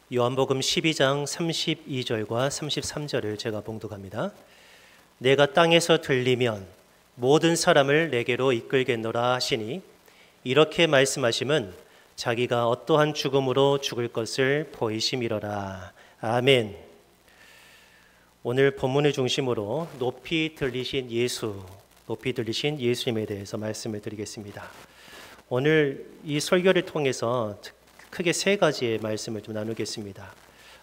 요한복음 12장 32절과 33절을 제가 봉독합니다. 내가 땅에서 들리면 모든 사람을 내게로 이끌겠노라 하시니 이렇게 말씀하심은 자기가 어떠한 죽음으로 죽을 것을 보이심이로라. 아멘. 오늘 본문을 중심으로 높이 들리신 예수님에 대해서 말씀을 드리겠습니다. 오늘 이 설교를 통해서 크게 세 가지의 말씀을 좀 나누겠습니다.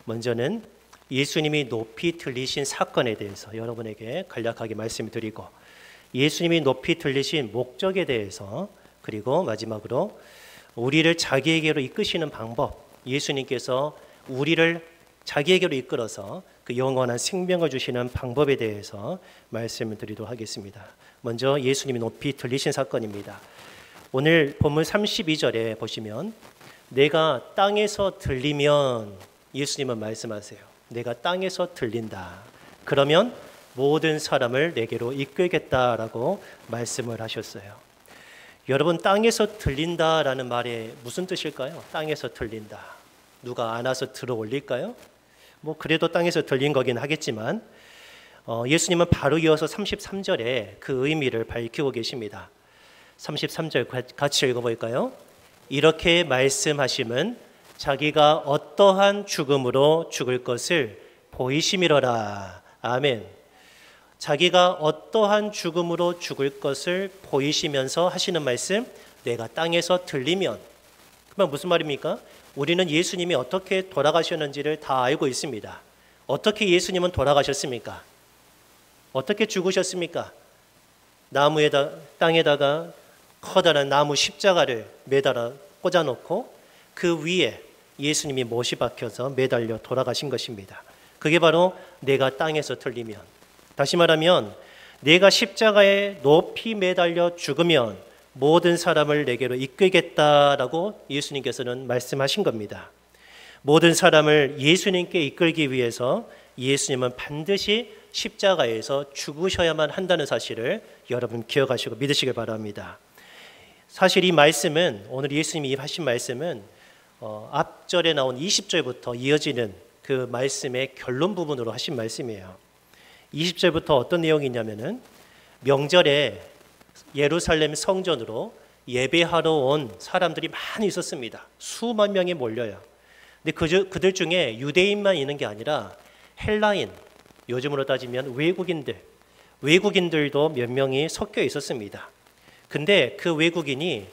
먼저는 예수님이 높이 들리신 사건에 대해서 여러분에게 간략하게 말씀을 드리고, 예수님이 높이 들리신 목적에 대해서, 그리고 마지막으로 우리를 자기에게로 이끄시는 방법, 예수님께서 우리를 자기에게로 이끌어서 그 영원한 생명을 주시는 방법에 대해서 말씀을 드리도록 하겠습니다. 먼저 예수님이 높이 들리신 사건입니다. 오늘 본문 32절에 보시면 내가 땅에서 들리면, 예수님은 말씀하세요. 내가 땅에서 들린다. 그러면 모든 사람을 내게로 이끌겠다라고 말씀을 하셨어요. 여러분, 땅에서 들린다라는 말에 무슨 뜻일까요? 땅에서 들린다. 누가 안아서 들어 올릴까요? 그래도 땅에서 들린 거긴 하겠지만 예수님은 바로 이어서 33절에 그 의미를 밝히고 계십니다. 33절 같이 읽어볼까요? 이렇게 말씀하심은 자기가 어떠한 죽음으로 죽을 것을 보이심이로라. 아멘. 자기가 어떠한 죽음으로 죽을 것을 보이시면서 하시는 말씀, 내가 땅에서 들리면. 그러면 무슨 말입니까? 우리는 예수님이 어떻게 돌아가셨는지를 다 알고 있습니다. 어떻게 예수님은 돌아가셨습니까? 어떻게 죽으셨습니까? 땅에다가 커다란 나무 십자가를 매달아 꽂아놓고 그 위에 예수님이 못이 박혀서 매달려 돌아가신 것입니다. 그게 바로 내가 땅에서 들리면, 다시 말하면 내가 십자가에 높이 매달려 죽으면 모든 사람을 내게로 이끌겠다라고 예수님께서는 말씀하신 겁니다. 모든 사람을 예수님께 이끌기 위해서 예수님은 반드시 십자가에서 죽으셔야만 한다는 사실을 여러분 기억하시고 믿으시길 바랍니다. 사실 이 말씀은, 오늘 예수님이 하신 말씀은 앞절에 나온 20절부터 이어지는 그 말씀의 결론 부분으로 하신 말씀이에요. 20절부터 어떤 내용이 있냐면은, 명절에 예루살렘 성전으로 예배하러 온 사람들이 많이 있었습니다. 수만 명이 몰려요. 근데 그들 중에 유대인만 있는 게 아니라 헬라인, 요즘으로 따지면 외국인들도 몇 명이 섞여 있었습니다. 근데 그 외국인이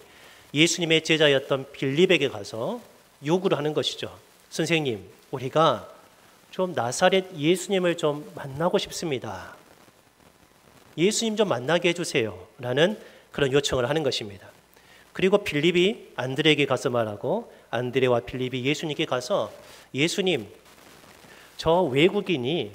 예수님의 제자였던 빌립에게 가서 요구를 하는 것이죠. 선생님, 우리가 좀 나사렛 예수님을 좀 만나고 싶습니다. 예수님 좀 만나게 해주세요. 라는 그런 요청을 하는 것입니다. 그리고 빌립이 안드레에게 가서 말하고, 안드레와 빌립이 예수님께 가서, 예수님, 저 외국인이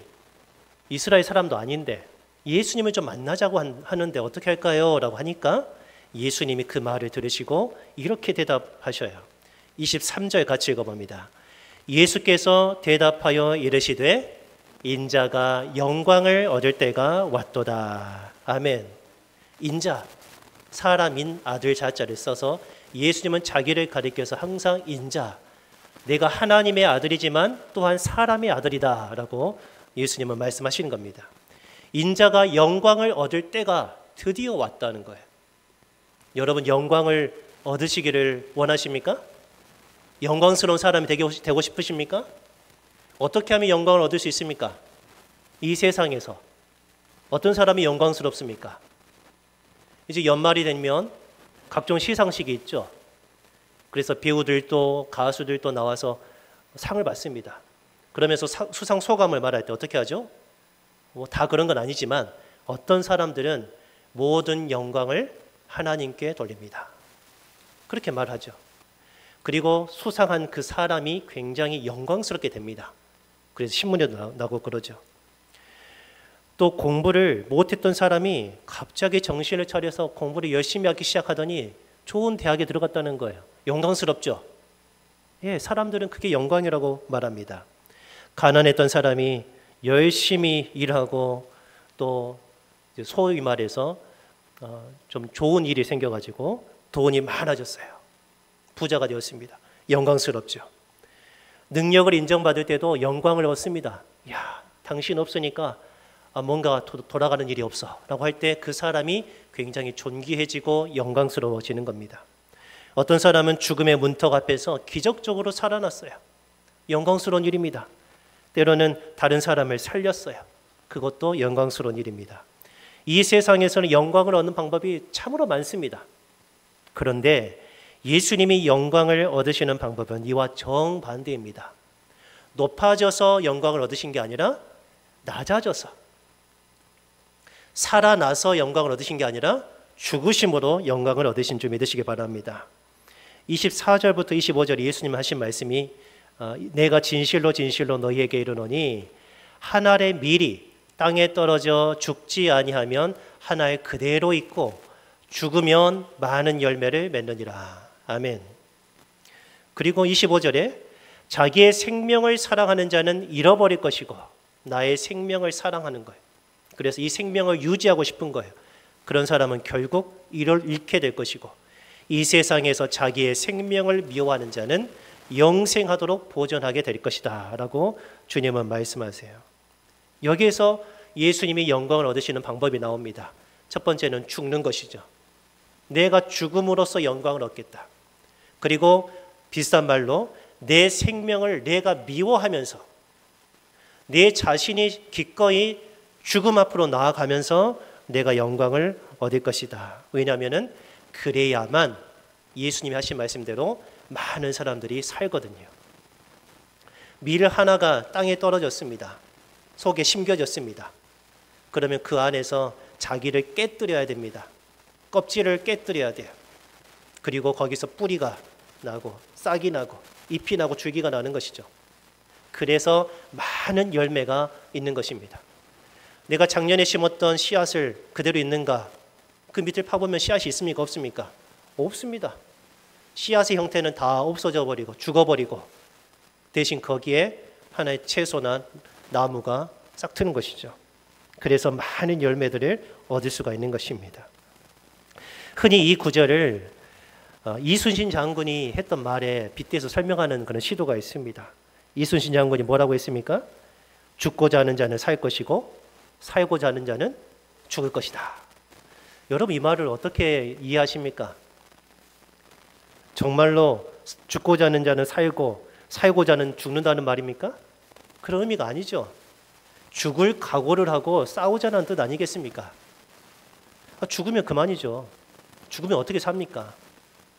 이스라엘 사람도 아닌데 예수님을 좀 만나자고 하는데 어떻게 할까요? 라고 하니까 예수님이 그 말을 들으시고 이렇게 대답하셔요. 23절 같이 읽어봅니다. 예수께서 대답하여 이르시되 인자가 영광을 얻을 때가 왔도다. 아멘. 인자, 사람인 아들 자자를 써서 예수님은 자기를 가리켜서 항상 인자, 내가 하나님의 아들이지만 또한 사람의 아들이다 라고 예수님은 말씀하시는 겁니다. 인자가 영광을 얻을 때가 드디어 왔다는 거예요. 여러분, 영광을 얻으시기를 원하십니까? 영광스러운 사람이 되고 싶으십니까? 어떻게 하면 영광을 얻을 수 있습니까? 이 세상에서 어떤 사람이 영광스럽습니까? 이제 연말이 되면 각종 시상식이 있죠. 그래서 배우들도 가수들도 나와서 상을 받습니다. 그러면서 수상 소감을 말할 때 어떻게 하죠? 다 그런 건 아니지만 어떤 사람들은 모든 영광을 하나님께 돌립니다. 그렇게 말하죠. 그리고 수상한 그 사람이 굉장히 영광스럽게 됩니다. 그래서 신문에도 나고 그러죠. 또 공부를 못했던 사람이 갑자기 정신을 차려서 공부를 열심히 하기 시작하더니 좋은 대학에 들어갔다는 거예요. 영광스럽죠? 예, 사람들은 그게 영광이라고 말합니다. 가난했던 사람이 열심히 일하고 또 소위 말해서 좀 좋은 일이 생겨가지고 돈이 많아졌어요. 부자가 되었습니다. 영광스럽죠. 능력을 인정받을 때도 영광을 얻습니다. 야, 당신 없으니까 뭔가 돌아가는 일이 없어 라고 할 때 그 사람이 굉장히 존귀해지고 영광스러워지는 겁니다. 어떤 사람은 죽음의 문턱 앞에서 기적적으로 살아났어요. 영광스러운 일입니다. 때로는 다른 사람을 살렸어요. 그것도 영광스러운 일입니다. 이 세상에서는 영광을 얻는 방법이 참으로 많습니다. 그런데 예수님이 영광을 얻으시는 방법은 이와 정반대입니다. 높아져서 영광을 얻으신 게 아니라 낮아져서, 살아나서 영광을 얻으신 게 아니라 죽으심으로 영광을 얻으신 줄 믿으시기 바랍니다. 24절부터 25절 예수님 하신 말씀이 내가 진실로 진실로 너희에게 이르노니 한 알의 밀이 땅에 떨어져 죽지 아니하면 한 알 그대로 있고 죽으면 많은 열매를 맺느니라. 아멘. 그리고 25절에 자기의 생명을 사랑하는 자는 잃어버릴 것이고 나의 생명을 사랑하는 거예요. 그래서 이 생명을 유지하고 싶은 거예요. 그런 사람은 결국 이를 잃게 될 것이고 이 세상에서 자기의 생명을 미워하는 자는 영생하도록 보존하게 될 것이다 라고 주님은 말씀하세요. 여기에서 예수님이 영광을 얻으시는 방법이 나옵니다. 첫 번째는 죽는 것이죠. 내가 죽음으로써 영광을 얻겠다. 그리고 비슷한 말로 내 생명을 내가 미워하면서 내 자신이 기꺼이 죽음 앞으로 나아가면서 내가 영광을 얻을 것이다. 왜냐하면 그래야만 예수님이 하신 말씀대로 많은 사람들이 살거든요. 밀 하나가 땅에 떨어졌습니다. 속에 심겨졌습니다. 그러면 그 안에서 자기를 깨뜨려야 됩니다. 껍질을 깨뜨려야 돼요. 그리고 거기서 뿌리가 나고 싹이 나고 잎이 나고 줄기가 나는 것이죠. 그래서 많은 열매가 있는 것입니다. 내가 작년에 심었던 씨앗을 그대로 있는가? 그 밑을 파보면 씨앗이 있습니까? 없습니까? 없습니다. 씨앗의 형태는 다 없어져 버리고 죽어버리고 대신 거기에 하나의 채소나 나무가 싹 트는 것이죠. 그래서 많은 열매들을 얻을 수가 있는 것입니다. 흔히 이 구절을 이순신 장군이 했던 말에 빗대서 설명하는 그런 시도가 있습니다. 이순신 장군이 뭐라고 했습니까? 죽고자 하는 자는 살 것이고 살고자 하는 자는 죽을 것이다. 여러분 이 말을 어떻게 이해하십니까? 정말로 죽고자 하는 자는 살고 살고자 하는 죽는다는 말입니까? 그런 의미가 아니죠. 죽을 각오를 하고 싸우자는 뜻 아니겠습니까? 죽으면 그만이죠. 죽으면 어떻게 삽니까?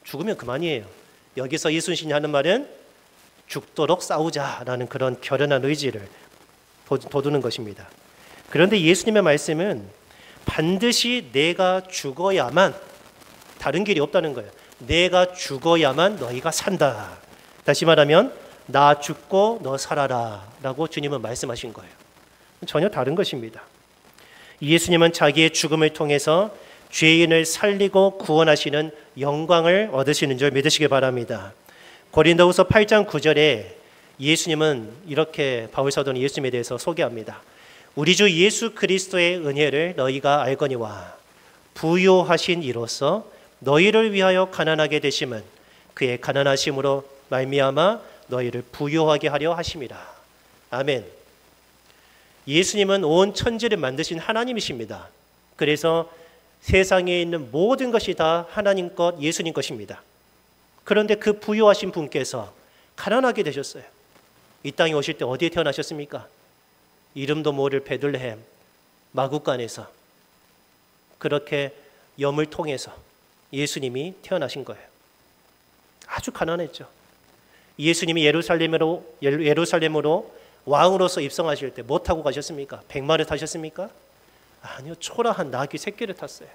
죽으면 그만이에요. 여기서 이순신이 하는 말은 죽도록 싸우자라는 그런 결연한 의지를 돋우는 것입니다. 그런데 예수님의 말씀은 반드시 내가 죽어야만, 다른 길이 없다는 거예요. 내가 죽어야만 너희가 산다. 다시 말하면 나 죽고 너 살아라 라고 주님은 말씀하신 거예요. 전혀 다른 것입니다. 예수님은 자기의 죽음을 통해서 죄인을 살리고 구원하시는 영광을 얻으시는 줄 믿으시기 바랍니다. 고린도후서 8장 9절에 예수님은 이렇게 바울 사도는 예수님에 대해서 소개합니다. 우리 주 예수 그리스도의 은혜를 너희가 알거니와 부요하신 이로써 너희를 위하여 가난하게 되심은 그의 가난하심으로 말미암아 너희를 부요하게 하려 하심이라. 아멘. 예수님은 온 천지를 만드신 하나님이십니다. 그래서 세상에 있는 모든 것이 다 하나님 것, 예수님 것입니다. 그런데 그 부요하신 분께서 가난하게 되셨어요. 이 땅에 오실 때 어디에 태어나셨습니까? 이름도 모를 베들레헴 마구간에서 그렇게 염을 통해서 예수님이 태어나신 거예요. 아주 가난했죠. 예수님이 예루살렘으로 왕으로서 입성하실 때 뭐 타고 가셨습니까? 백마를 타셨습니까? 아니요. 초라한 나귀 새끼를 탔어요.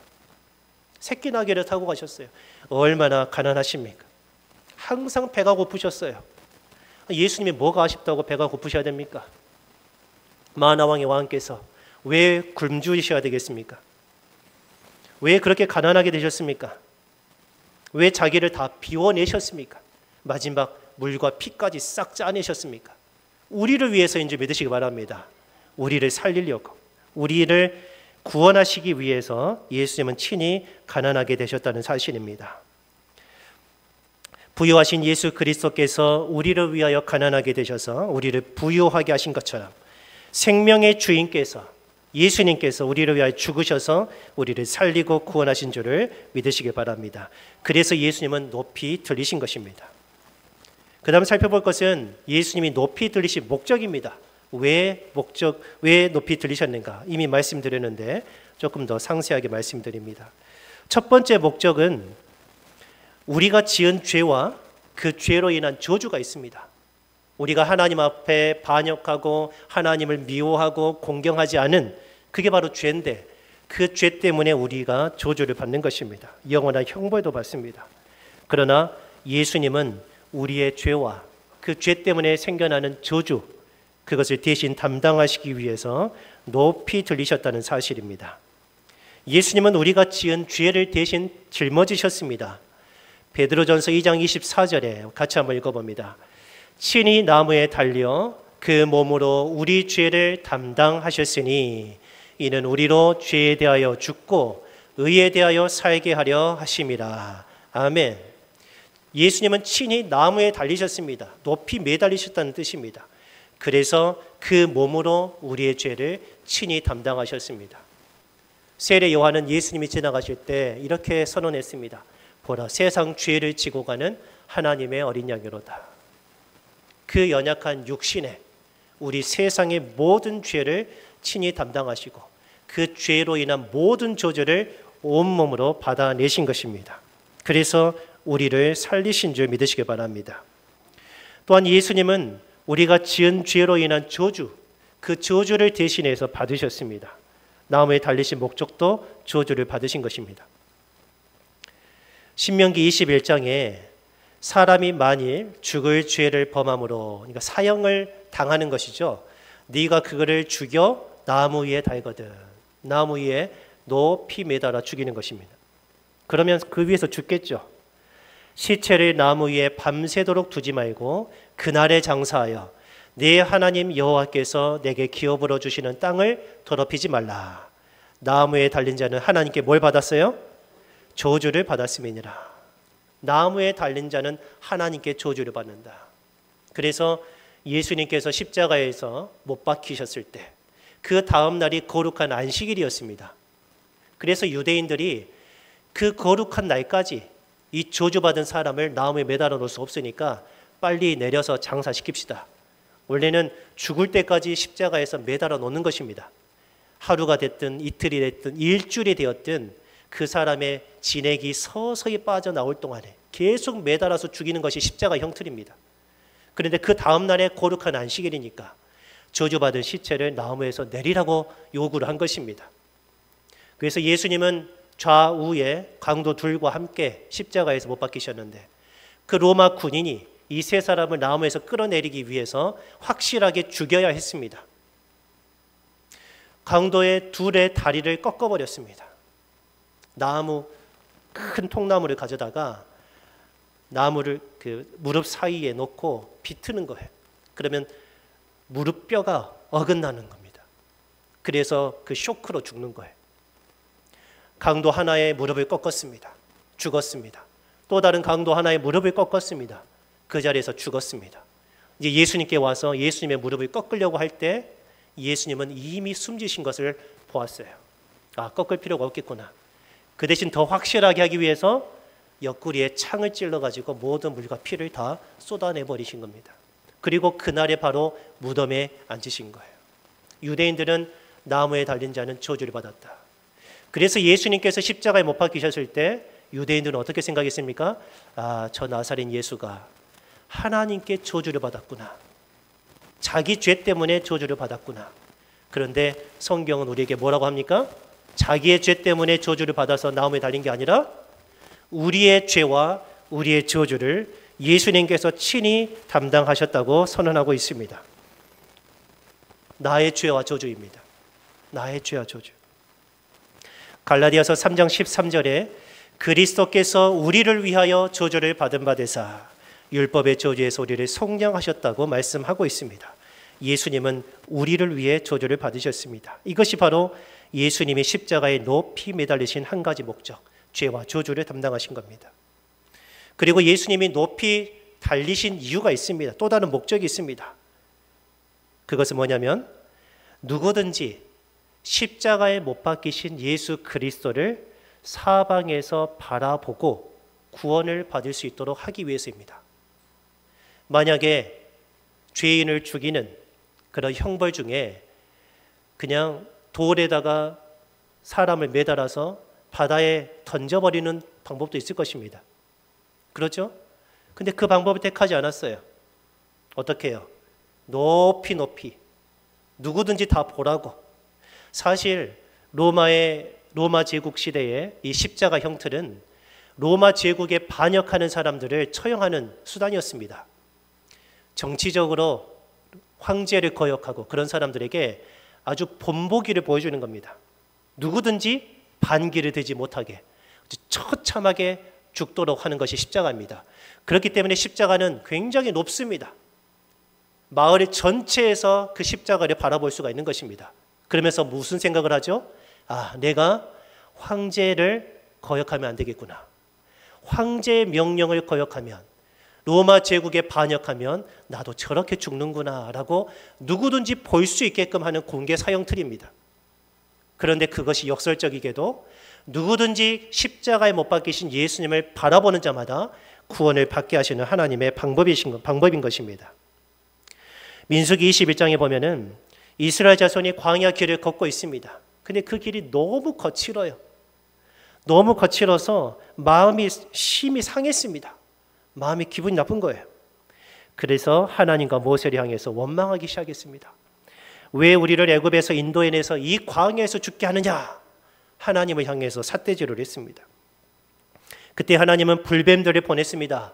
새끼 나귀를 타고 가셨어요. 얼마나 가난하십니까? 항상 배가 고프셨어요. 예수님이 뭐가 아쉽다고 배가 고프셔야 됩니까? 만화왕의 왕께서 왜 굶주리셔야 되겠습니까? 왜 그렇게 가난하게 되셨습니까? 왜 자기를 다 비워내셨습니까? 마지막 물과 피까지 싹 짜내셨습니까? 우리를 위해서인 줄 믿으시기 바랍니다. 우리를 살리려고, 우리를 구원하시기 위해서 예수님은 친히 가난하게 되셨다는 사실입니다. 부유하신 예수 그리스도께서 우리를 위하여 가난하게 되셔서 우리를 부유하게 하신 것처럼 생명의 주인께서 예수님께서 우리를 위하여 죽으셔서 우리를 살리고 구원하신 줄을 믿으시기 바랍니다. 그래서 예수님은 높이 들리신 것입니다. 그 다음 살펴볼 것은 예수님이 높이 들리신 목적입니다. 왜 높이 들리셨는가? 이미 말씀드렸는데 조금 더 상세하게 말씀드립니다. 첫 번째 목적은 우리가 지은 죄와 그 죄로 인한 저주가 있습니다. 우리가 하나님 앞에 반역하고 하나님을 미워하고 공경하지 않은 그게 바로 죄인데 그 죄 때문에 우리가 저주를 받는 것입니다. 영원한 형벌도 받습니다. 그러나 예수님은 우리의 죄와 그 죄 때문에 생겨나는 저주 그것을 대신 담당하시기 위해서 높이 들리셨다는 사실입니다. 예수님은 우리가 지은 죄를 대신 짊어지셨습니다. 베드로전서 2장 24절에 같이 한번 읽어봅니다. 친히 나무에 달려 그 몸으로 우리 죄를 담당하셨으니 이는 우리로 죄에 대하여 죽고 의에 대하여 살게 하려 하심이라. 아멘. 예수님은 친히 나무에 달리셨습니다. 높이 매달리셨다는 뜻입니다. 그래서 그 몸으로 우리의 죄를 친히 담당하셨습니다. 세례 요한은 예수님이 지나가실 때 이렇게 선언했습니다. 보라, 세상 죄를 지고 가는 하나님의 어린 양이로다. 그 연약한 육신에 우리 세상의 모든 죄를 친히 담당하시고 그 죄로 인한 모든 저주를 온몸으로 받아내신 것입니다. 그래서 우리를 살리신 줄 믿으시기 바랍니다. 또한 예수님은 우리가 지은 죄로 인한 저주, 그 저주를 대신해서 받으셨습니다. 나무에 달리신 목적도 저주를 받으신 것입니다. 신명기 21장에 사람이 만일 죽을 죄를 범함으로, 그러니까 사형을 당하는 것이죠. 네가 그거를 죽여 나무 위에 달거든. 나무 위에 높이 매달아 죽이는 것입니다. 그러면 그 위에서 죽겠죠. 시체를 나무 위에 밤새도록 두지 말고 그날에 장사하여 네 하나님 여호와께서 내게 기업으로 주시는 땅을 더럽히지 말라. 나무에 달린 자는 하나님께 뭘 받았어요? 저주를 받았음이니라. 나무에 달린 자는 하나님께 저주를 받는다. 그래서 예수님께서 십자가에서 못 박히셨을 때 그 다음 날이 거룩한 안식일이었습니다. 그래서 유대인들이 그 거룩한 날까지 이 저주받은 사람을 나무에 매달아 놓을 수 없으니까 빨리 내려서 장사시킵시다. 원래는 죽을 때까지 십자가에서 매달아 놓는 것입니다. 하루가 됐든 이틀이 됐든 일주일이 되었든 그 사람의 진액이 서서히 빠져나올 동안에 계속 매달아서 죽이는 것이 십자가 형틀입니다. 그런데 그 다음 날에 거룩한 안식일이니까 저주받은 시체를 나무에서 내리라고 요구를 한 것입니다. 그래서 예수님은 좌우에 강도 둘과 함께 십자가에서 못 박히셨는데 그 로마 군인이 이 세 사람을 나무에서 끌어내리기 위해서 확실하게 죽여야 했습니다. 강도의 둘의 다리를 꺾어버렸습니다. 나무, 큰 통나무를 가져다가 나무를 그 무릎 사이에 놓고 비트는 거예요. 그러면 무릎뼈가 어긋나는 겁니다. 그래서 그 쇼크로 죽는 거예요. 강도 하나의 무릎을 꺾었습니다. 죽었습니다. 또 다른 강도 하나의 무릎을 꺾었습니다. 그 자리에서 죽었습니다. 이제 예수님께 와서 예수님의 무릎을 꺾으려고 할 때 예수님은 이미 숨지신 것을 보았어요. 아, 꺾을 필요가 없겠구나. 그 대신 더 확실하게 하기 위해서 옆구리에 창을 찔러가지고 모든 물과 피를 다 쏟아내버리신 겁니다. 그리고 그날에 바로 무덤에 앉으신 거예요. 유대인들은 나무에 달린 자는 저주를 받았다. 그래서 예수님께서 십자가에 못 박히셨을 때 유대인들은 어떻게 생각했습니까? 아, 저 나사렛 예수가 하나님께 저주를 받았구나. 자기 죄 때문에 저주를 받았구나. 그런데 성경은 우리에게 뭐라고 합니까? 자기의 죄 때문에 저주를 받아서 나무에 달린 게 아니라 우리의 죄와 우리의 저주를 예수님께서 친히 담당하셨다고 선언하고 있습니다. 나의 죄와 저주입니다. 나의 죄와 저주. 갈라디아서 3장 13절에 그리스도께서 우리를 위하여 저주를 받은 바 되사 율법의 저주에서 우리를 속량하셨다고 말씀하고 있습니다. 예수님은 우리를 위해 저주를 받으셨습니다. 이것이 바로 예수님이 십자가에 높이 매달리신 한 가지 목적, 죄와 저주를 담당하신 겁니다. 그리고 예수님이 높이 달리신 이유가 있습니다. 또 다른 목적이 있습니다. 그것은 뭐냐면 누구든지 십자가에 못 박히신 예수 그리스도를 사방에서 바라보고 구원을 받을 수 있도록 하기 위해서입니다. 만약에 죄인을 죽이는 그런 형벌 중에 그냥 돌에다가 사람을 매달아서 바다에 던져버리는 방법도 있을 것입니다. 그렇죠? 근데 그 방법을 택하지 않았어요. 어떻게 해요? 높이 높이 누구든지 다 보라고. 사실 로마 제국 시대의 이 십자가 형틀은 로마 제국에 반역하는 사람들을 처형하는 수단이었습니다. 정치적으로 황제를 거역하고 그런 사람들에게 아주 본보기를 보여주는 겁니다. 누구든지 반기를 들지 못하게 처참하게 죽도록 하는 것이 십자가입니다. 그렇기 때문에 십자가는 굉장히 높습니다. 마을 전체에서 그 십자가를 바라볼 수가 있는 것입니다. 그러면서 무슨 생각을 하죠? 아, 내가 황제를 거역하면 안 되겠구나. 황제의 명령을 거역하면, 로마 제국에 반역하면 나도 저렇게 죽는구나 라고 누구든지 볼 수 있게끔 하는 공개 사형틀입니다. 그런데 그것이 역설적이게도 누구든지 십자가에 못 박히신 예수님을 바라보는 자마다 구원을 받게 하시는 하나님의 방법인 것입니다. 민수기 21장에 보면은 이스라엘 자손이 광야 길을 걷고 있습니다. 근데 그 길이 너무 거칠어요. 너무 거칠어서 마음이 심히 상했습니다. 마음이 기분이 나쁜 거예요. 그래서 하나님과 모세를 향해서 원망하기 시작했습니다. 왜 우리를 애굽에서 인도해내서 이 광야에서 죽게 하느냐? 하나님을 향해서 삿대질을 했습니다. 그때 하나님은 불뱀들을 보냈습니다.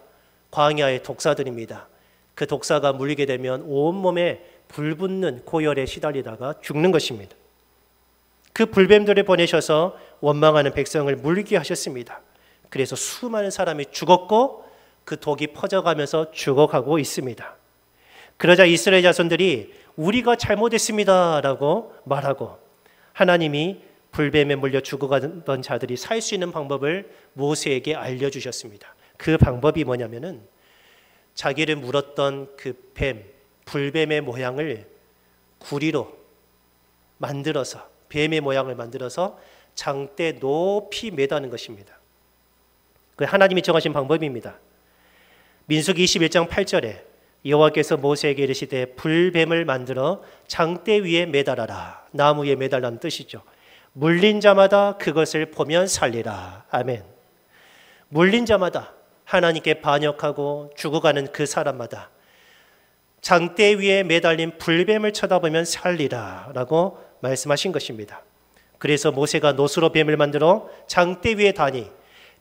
광야의 독사들입니다. 그 독사가 물리게 되면 온몸에 불붙는 고열에 시달리다가 죽는 것입니다. 그 불뱀들을 보내셔서 원망하는 백성을 물게 하셨습니다. 그래서 수많은 사람이 죽었고 그 독이 퍼져가면서 죽어가고 있습니다. 그러자 이스라엘 자손들이 우리가 잘못했습니다 라고 말하고 하나님이 불뱀에 물려 죽어가던 자들이 살 수 있는 방법을 모세에게 알려주셨습니다. 그 방법이 뭐냐면은 자기를 물었던 그 불뱀의 모양을 구리로 만들어서 뱀의 모양을 만들어서 장대 높이 매다는 것입니다. 그 하나님이 정하신 방법입니다. 민수기 21장 8절에 여호와께서 모세에게 이르시되 불뱀을 만들어 장대 위에 매달아라. 나무 위에 매달라는 뜻이죠. 물린 자마다 그것을 보면 살리라. 아멘. 물린 자마다 하나님께 반역하고 죽어가는 그 사람마다 장대 위에 매달린 불뱀을 쳐다보면 살리라 라고 말씀하신 것입니다. 그래서 모세가 노스로 뱀을 만들어 장대 위에 다니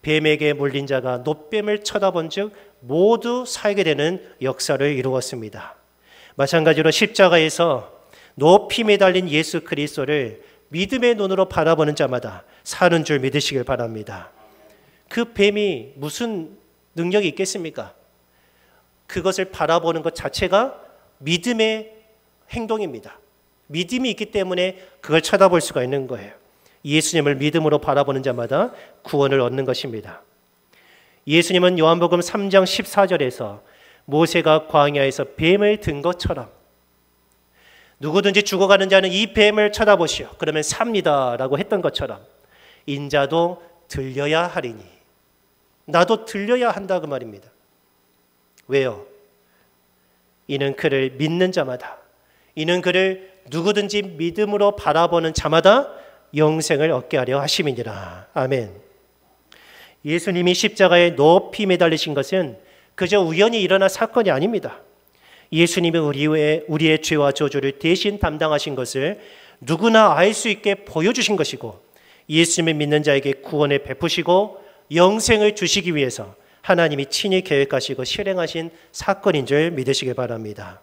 뱀에게 물린 자가 놋뱀을 쳐다본 즉 모두 살게 되는 역사를 이루었습니다. 마찬가지로 십자가에서 높이 매달린 예수 그리스도를 믿음의 눈으로 바라보는 자마다 사는 줄 믿으시길 바랍니다. 그 뱀이 무슨 능력이 있겠습니까? 그것을 바라보는 것 자체가 믿음의 행동입니다. 믿음이 있기 때문에 그걸 쳐다볼 수가 있는 거예요. 예수님을 믿음으로 바라보는 자마다 구원을 얻는 것입니다. 예수님은 요한복음 3장 14절에서 모세가 광야에서 뱀을 든 것처럼 누구든지 죽어가는 자는 이 뱀을 쳐다보시오. 그러면 삽니다 라고 했던 것처럼 인자도 들려야 하리니 나도 들려야 한다 그 말입니다. 왜요? 이는 그를 믿는 자마다 이는 그를 누구든지 믿음으로 바라보는 자마다 영생을 얻게 하려 하심이니라. 아멘. 예수님이 십자가에 높이 매달리신 것은 그저 우연히 일어난 사건이 아닙니다. 예수님이 우리의 죄와 저주를 대신 담당하신 것을 누구나 알 수 있게 보여주신 것이고 예수님을 믿는 자에게 구원을 베푸시고 영생을 주시기 위해서 하나님이 친히 계획하시고 실행하신 사건인 줄 믿으시길 바랍니다.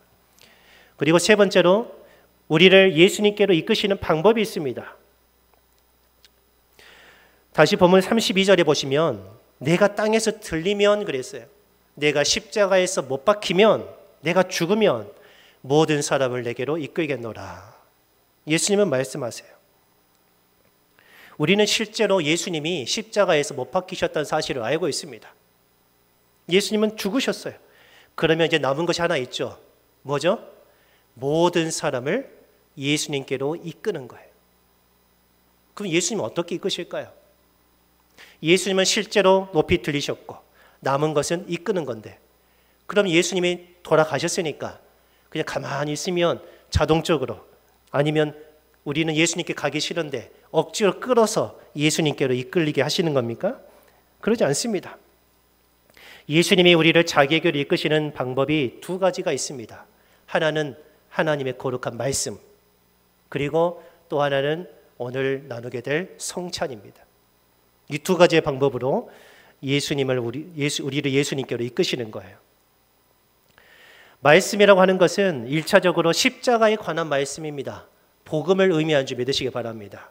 그리고 세 번째로 우리를 예수님께로 이끄시는 방법이 있습니다. 다시 본문 32절에 보시면 내가 땅에서 들리면 그랬어요. 내가 십자가에서 못 박히면 내가 죽으면 모든 사람을 내게로 이끌겠노라. 예수님은 말씀하세요. 우리는 실제로 예수님이 십자가에서 못 박히셨다는 사실을 알고 있습니다. 예수님은 죽으셨어요. 그러면 이제 남은 것이 하나 있죠. 뭐죠? 모든 사람을 예수님께로 이끄는 거예요. 그럼 예수님은 어떻게 이끄실까요? 예수님은 실제로 높이 들리셨고 남은 것은 이끄는 건데, 그럼 예수님이 돌아가셨으니까 그냥 가만히 있으면 자동적으로, 아니면 우리는 예수님께 가기 싫은데 억지로 끌어서 예수님께로 이끌리게 하시는 겁니까? 그러지 않습니다. 예수님이 우리를 자기에게로 이끄시는 방법이 두 가지가 있습니다. 하나는 하나님의 거룩한 말씀, 그리고 또 하나는 오늘 나누게 될 성찬입니다. 이 두 가지의 방법으로 우리를 예수님께로 이끄시는 거예요. 말씀이라고 하는 것은 1차적으로 십자가에 관한 말씀입니다. 복음을 의미하는 줄 믿으시기 바랍니다.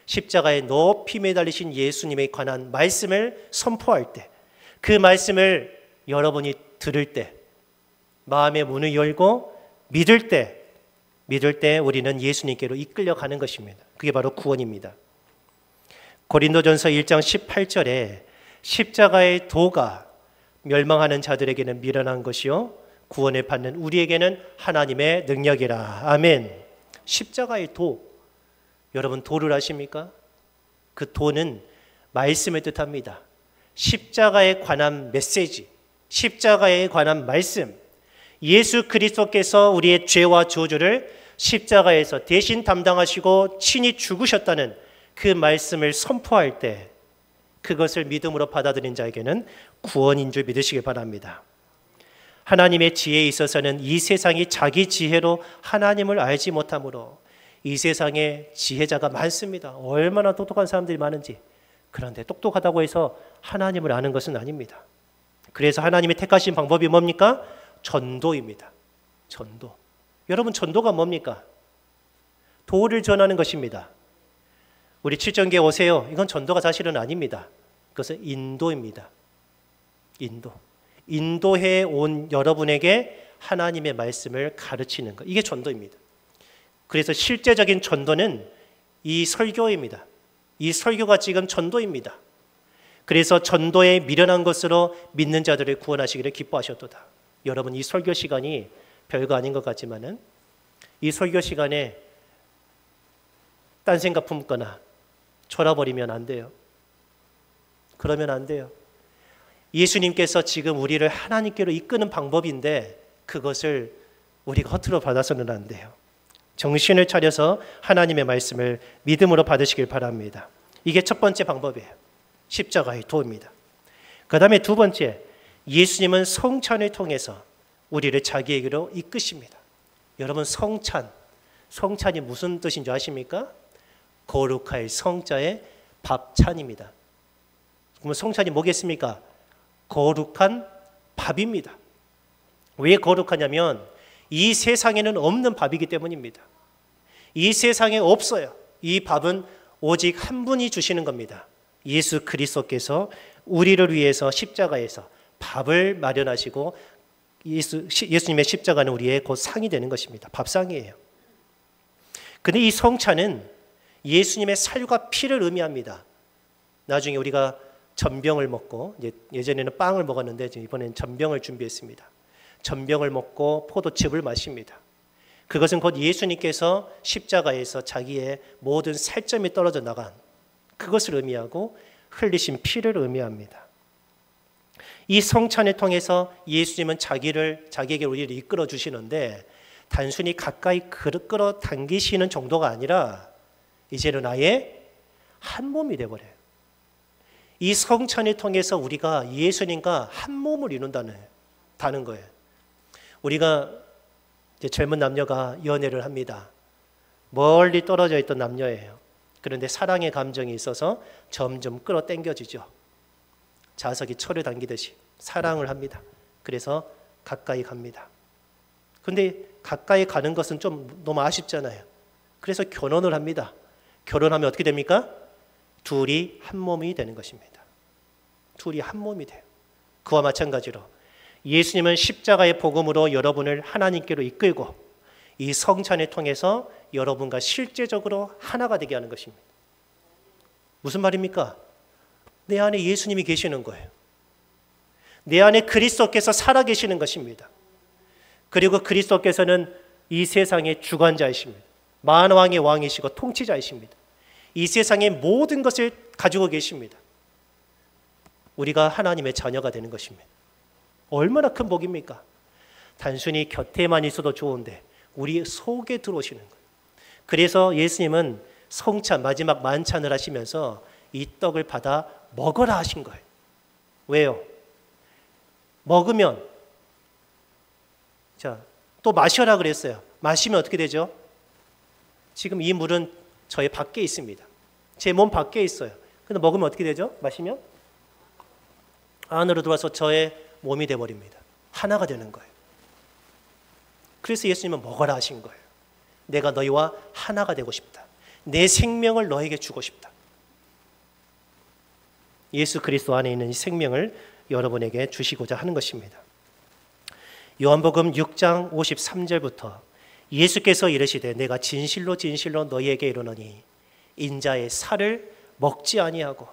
십자가에 높이 매달리신 예수님에 관한 말씀을 선포할 때, 그 말씀을 여러분이 들을 때, 마음의 문을 열고 믿을 때 우리는 예수님께로 이끌려가는 것입니다. 그게 바로 구원입니다. 고린도전서 1장 18절에 십자가의 도가 멸망하는 자들에게는 미련한 것이요 구원을 받는 우리에게는 하나님의 능력이라. 아멘. 십자가의 도, 여러분 도를 아십니까? 그 도는 말씀을 뜻합니다. 십자가에 관한 메시지, 십자가에 관한 말씀, 예수 그리스도께서 우리의 죄와 저주를 십자가에서 대신 담당하시고 친히 죽으셨다는 그 말씀을 선포할 때, 그것을 믿음으로 받아들인 자에게는 구원인 줄 믿으시기 바랍니다. 하나님의 지혜에 있어서는 이 세상이 자기 지혜로 하나님을 알지 못하므로, 이 세상에 지혜자가 많습니다. 얼마나 똑똑한 사람들이 많은지. 그런데 똑똑하다고 해서 하나님을 아는 것은 아닙니다. 그래서 하나님이 택하신 방법이 뭡니까? 전도입니다. 전도. 여러분, 전도가 뭡니까? 도를 전하는 것입니다. 우리 칠정교회 오세요. 이건 전도가 사실은 아닙니다. 그것은 인도입니다. 인도해 온 여러분에게 하나님의 말씀을 가르치는 것, 이게 전도입니다. 그래서 실제적인 전도는 이 설교입니다. 이 설교가 지금 전도입니다. 그래서 전도에 미련한 것으로 믿는 자들을 구원하시기를 기뻐하셨도다. 여러분, 이 설교 시간이 별거 아닌 것 같지만은 이 설교 시간에 딴 생각 품거나 졸아버리면 안 돼요. 그러면 안 돼요. 예수님께서 지금 우리를 하나님께로 이끄는 방법인데 그것을 우리가 허투루 받아서는 안 돼요. 정신을 차려서 하나님의 말씀을 믿음으로 받으시길 바랍니다. 이게 첫 번째 방법이에요. 십자가의 도입니다. 그 다음에 두 번째, 예수님은 성찬을 통해서 우리를 자기에게로 이끄십니다. 여러분, 성찬이 무슨 뜻인 줄 아십니까? 거룩할 성자의 밥찬입니다. 그러면 성찬이 뭐겠습니까? 거룩한 밥입니다. 왜 거룩하냐면 이 세상에는 없는 밥이기 때문입니다. 이 세상에 없어요. 이 밥은 오직 한 분이 주시는 겁니다. 예수 그리스도께서 우리를 위해서 십자가에서 밥을 마련하시고, 예수님의 십자가는 우리의 곧 상이 되는 것입니다. 밥상이에요. 근데 이 성찬은 예수님의 살과 피를 의미합니다. 나중에 우리가 전병을 먹고, 예전에는 빵을 먹었는데 이번에는 전병을 준비했습니다. 전병을 먹고 포도즙을 마십니다. 그것은 곧 예수님께서 십자가에서 자기의 모든 살점이 떨어져 나간 그것을 의미하고 흘리신 피를 의미합니다. 이 성찬을 통해서 예수님은 자기에게 우리를 이끌어 주시는데, 단순히 가까이 끌어당기시는 정도가 아니라 이제는 아예 한 몸이 되어버려요. 이 성찬을 통해서 우리가 예수님과 한 몸을 이룬다는 거예요. 우리가 이제 젊은 남녀가 연애를 합니다. 멀리 떨어져 있던 남녀예요. 그런데 사랑의 감정이 있어서 점점 끌어당겨지죠. 자석이 철을 당기듯이 사랑을 합니다. 그래서 가까이 갑니다. 그런데 가까이 가는 것은 좀 너무 아쉽잖아요. 그래서 결혼을 합니다. 결혼하면 어떻게 됩니까? 둘이 한 몸이 되는 것입니다. 둘이 한 몸이 돼요. 그와 마찬가지로 예수님은 십자가의 복음으로 여러분을 하나님께로 이끌고 이 성찬을 통해서 여러분과 실제적으로 하나가 되게 하는 것입니다. 무슨 말입니까? 내 안에 예수님이 계시는 거예요. 내 안에 그리스도께서 살아계시는 것입니다. 그리고 그리스도께서는 이 세상의 주관자이십니다. 만왕의 왕이시고 통치자이십니다. 이 세상의 모든 것을 가지고 계십니다. 우리가 하나님의 자녀가 되는 것입니다. 얼마나 큰 복입니까? 단순히 곁에만 있어도 좋은데 우리 속에 들어오시는 거예요. 그래서 예수님은 성찬, 마지막 만찬을 하시면서 이 떡을 받아 먹어라 하신 거예요. 왜요? 먹으면, 자, 또 마셔라 그랬어요. 마시면 어떻게 되죠? 지금 이 물은 저의 밖에 있습니다. 제 몸 밖에 있어요. 근데 먹으면 어떻게 되죠? 마시면 안으로 들어와서 저의 몸이 되어버립니다. 하나가 되는 거예요. 그래서 예수님은 먹어라 하신 거예요. 내가 너희와 하나가 되고 싶다. 내 생명을 너에게 주고 싶다. 예수 그리스도 안에 있는 이 생명을 여러분에게 주시고자 하는 것입니다. 요한복음 6장 53절부터 예수께서 이르시되 내가 진실로 진실로 너희에게 이르노니 인자의 살을 먹지 아니하고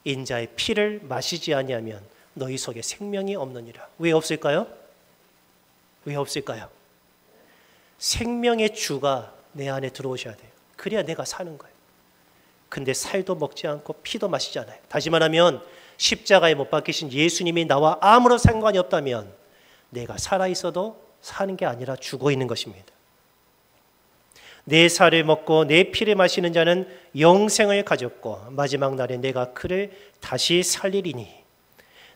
인자의 피를 마시지 아니하면 너희 속에 생명이 없느니라. 왜 없을까요? 왜 없을까요? 생명의 주가 내 안에 들어오셔야 돼요. 그래야 내가 사는 거예요. 근데 살도 먹지 않고 피도 마시지 않아요. 다시 말하면 십자가에 못 박히신 예수님이 나와 아무런 상관이 없다면 내가 살아있어도 사는 게 아니라 죽어 있는 것입니다. 내 살을 먹고 내 피를 마시는 자는 영생을 가졌고 마지막 날에 내가 그를 다시 살리리니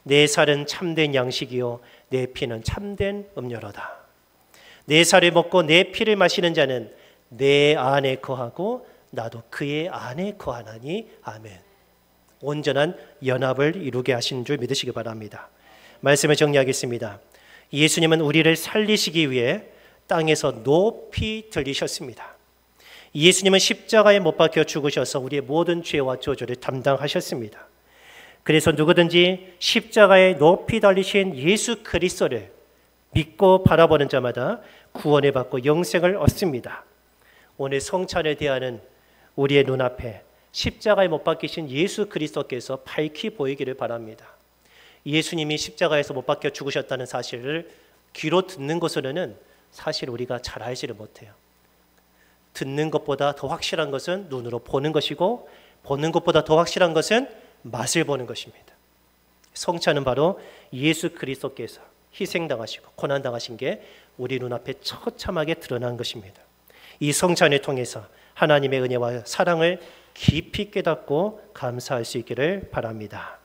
내 살은 참된 양식이요 내 피는 참된 음료로다. 내 살을 먹고 내 피를 마시는 자는 내 안에 거하고 나도 그의 안에 거하나니. 아멘. 온전한 연합을 이루게 하신 줄 믿으시기 바랍니다. 말씀을 정리하겠습니다. 예수님은 우리를 살리시기 위해 땅에서 높이 들리셨습니다. 예수님은 십자가에 못 박혀 죽으셔서 우리의 모든 죄와 저주를 담당하셨습니다. 그래서 누구든지 십자가에 높이 달리신 예수 그리스도를 믿고 바라보는 자마다 구원을 받고 영생을 얻습니다. 오늘 성찬을 대하는 우리의 눈앞에 십자가에 못 박히신 예수 그리스도께서 밝히 보이기를 바랍니다. 예수님이 십자가에서 못 박혀 죽으셨다는 사실을 귀로 듣는 것으로는 사실 우리가 잘 알지를 못해요. 듣는 것보다 더 확실한 것은 눈으로 보는 것이고 보는 것보다 더 확실한 것은 맛을 보는 것입니다. 성찬은 바로 예수 그리스도께서 희생당하시고 고난당하신 게 우리 눈앞에 처참하게 드러난 것입니다. 이 성찬을 통해서 하나님의 은혜와 사랑을 깊이 깨닫고 감사할 수 있기를 바랍니다.